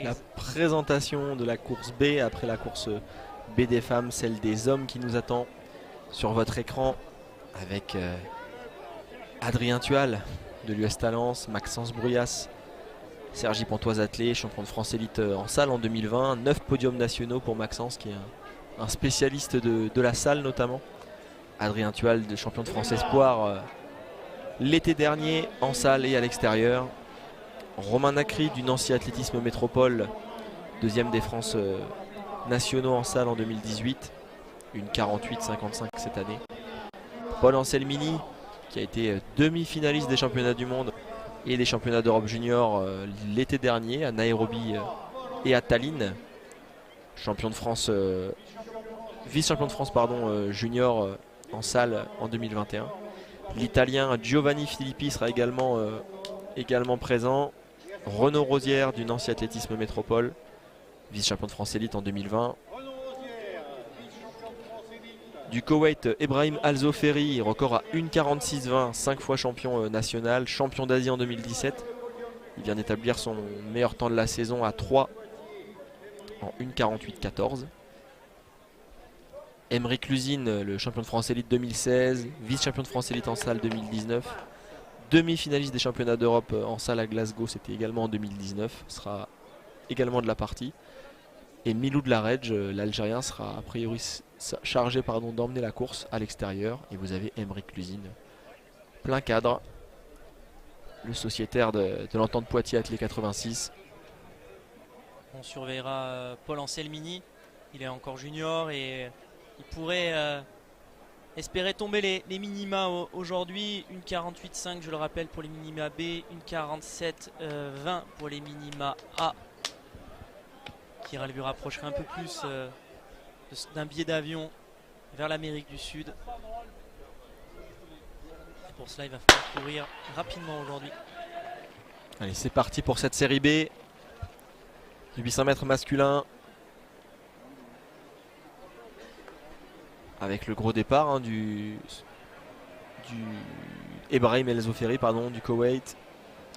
La présentation de la course B après la course B des femmes, celle des hommes qui nous attend sur votre écran avec Adrien Thual de l'US Talence, Maxence Bruyas, Sergi Pontoise-Attelé, champion de France élite en salle en 2020, 9 podiums nationaux pour Maxence qui est un spécialiste de la salle notamment. Adrien Thual, champion de France espoir l'été dernier en salle et à l'extérieur. Romain Nacry du Nancy Athlétisme Métropole, deuxième des France nationaux en salle en 2018, une 48,55 cette année. Paul Anselmini qui a été demi-finaliste des championnats du monde et des championnats d'Europe junior l'été dernier à Nairobi et à Tallinn. Champion de France, vice-champion de France junior en salle en 2021. L'Italien Giovanni Filippi sera également présent. Renaud Rosière du Nancy Athlétisme Métropole, vice-champion de France élite en 2020. Du Koweït, Ebrahim Alzoferi, record à 1,46,20, 5 fois champion national, champion d'Asie en 2017. Il vient d'établir son meilleur temps de la saison à 3 en 1,48,14. Émeric Luzine, le champion de France élite 2016, vice-champion de France élite en salle 2019. Demi-finaliste des championnats d'Europe en salle à Glasgow, c'était également en 2019, sera également de la partie. Et Milou de la Redge, l'Algérien, sera a priori chargé d'emmener la course à l'extérieur. Et vous avez Émeric Luzine, plein cadre, le sociétaire de l'Entente Poitiers Athlé 86. On surveillera Paul Anselmini, il est encore junior et il pourrait espérer tomber les minima aujourd'hui. Une 48,5 je le rappelle pour les minima B, une 47,20 pour les minima A, qui lui rapprocherait un peu plus d'un billet d'avion vers l'Amérique du Sud. Et pour cela il va falloir courir rapidement aujourd'hui. Allez, c'est parti pour cette série B du 800 mètres masculin. Avec le gros départ du Ebrahim Alzoferi du Koweït.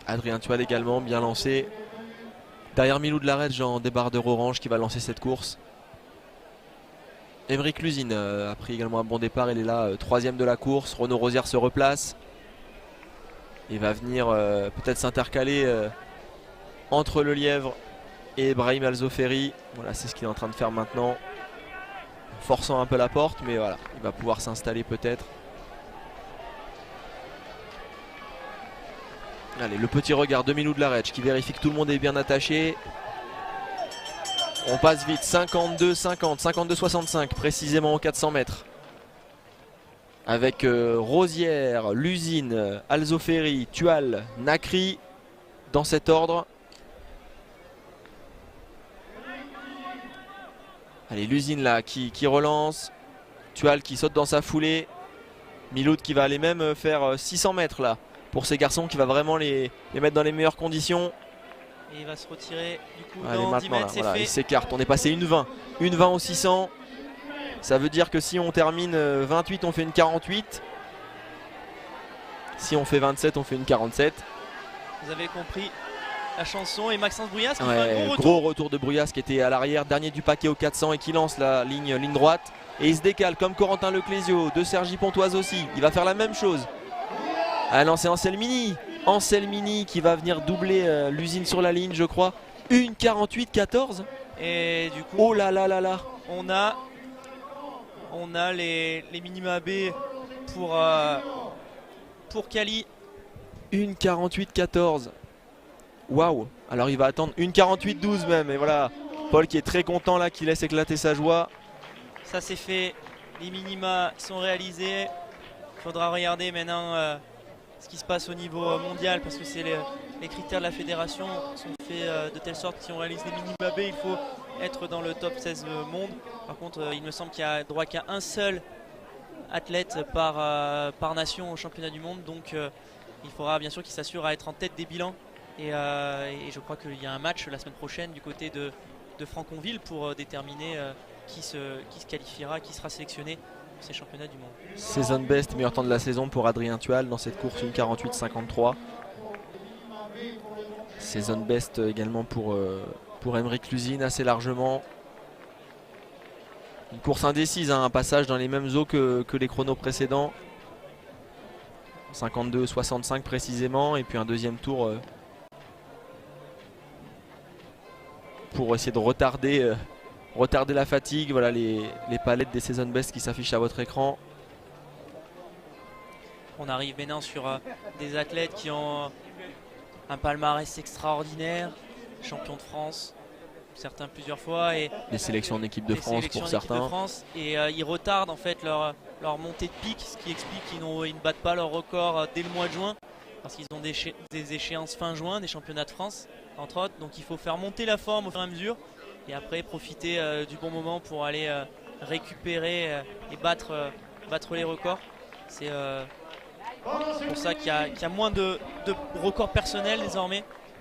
Adrien Thual également bien lancé. Derrière Milou de la Redge en débardeur orange qui va lancer cette course. Émeric Luzine a pris également un bon départ, il est là, troisième de la course. Renaud Rosière se replace. Il va venir peut-être s'intercaler entre le lièvre et Ebrahim Alzoferi. Voilà, c'est ce qu'il est en train de faire maintenant. Forçant un peu la porte, mais voilà, il va pouvoir s'installer peut-être. Allez, le petit regard de Milou de la Redge qui vérifie que tout le monde est bien attaché. On passe vite, 52-50, 52-65 précisément aux 400 mètres. Avec Rosière, Luzine, Alzoferi, Thual, Nacry dans cet ordre. Allez, Luzine là qui relance. Thual qui saute dans sa foulée. Miloud qui va aller même faire 600 mètres là pour ces garçons, qui va vraiment les mettre dans les meilleures conditions. Et il va se retirer du coup. Allez, dans maintenant 10 mètres, là, voilà, fait. il s'écarte. On est passé une 20 au 600. Ça veut dire que si on termine 28, on fait une 48. Si on fait 27, on fait une 47. Vous avez compris la chanson. Et Maxence Bruyas qui ouais, fait un gros retour de Bruyas qui était à l'arrière, dernier du paquet au 400 et qui lance la ligne droite. Et il se décale comme Corentin Leclésio, de Sergi Pontoise aussi. Il va faire la même chose. Ah non, c'est Anselmini. Anselmini qui va venir doubler Luzine sur la ligne, je crois. Une 48-14. Et du coup, oh là là là là. On a les minima B pour Cali. Une 48-14. Waouh. Alors il va attendre une 48-12 même. Et voilà, Paul qui est très content là, qui laisse éclater sa joie. Ça c'est fait. Les minima sont réalisés. Il faudra regarder maintenant ce qui se passe au niveau mondial, parce que c'est les critères de la fédération sont faits de telle sorte que si on réalise les minima B, il faut être dans le top 16 monde. Par contre, il me semble qu'il y a droit qu'à un seul athlète par nation au championnat du monde. Donc il faudra bien sûr qu'il s'assure à être en tête des bilans. Et je crois qu'il y a un match la semaine prochaine du côté de Franconville pour déterminer qui se qualifiera, qui sera sélectionné pour ces championnats du monde. Season best, meilleur temps de la saison pour Adrien Thual dans cette course, une 48-53. Season best également pour pour Émeric Lusine assez largement. Une course indécise, hein, un passage dans les mêmes eaux que les chronos précédents. 52-65 précisément, et puis un deuxième tour pour essayer de retarder la fatigue. Voilà les palettes des season best qui s'affichent à votre écran. On arrive maintenant sur des athlètes qui ont un palmarès extraordinaire, champion de France, certains plusieurs fois, et des sélections en équipe de France pour certains. Et ils retardent en fait leur montée de pic, ce qui explique qu'ils ne battent pas leur record dès le mois de juin, parce qu'ils ont des échéances fin juin, des championnats de France entre autres. Donc il faut faire monter la forme au fur et à mesure, et après profiter du bon moment pour aller récupérer et battre les records. C'est pour ça qu'il y a moins de records personnels désormais.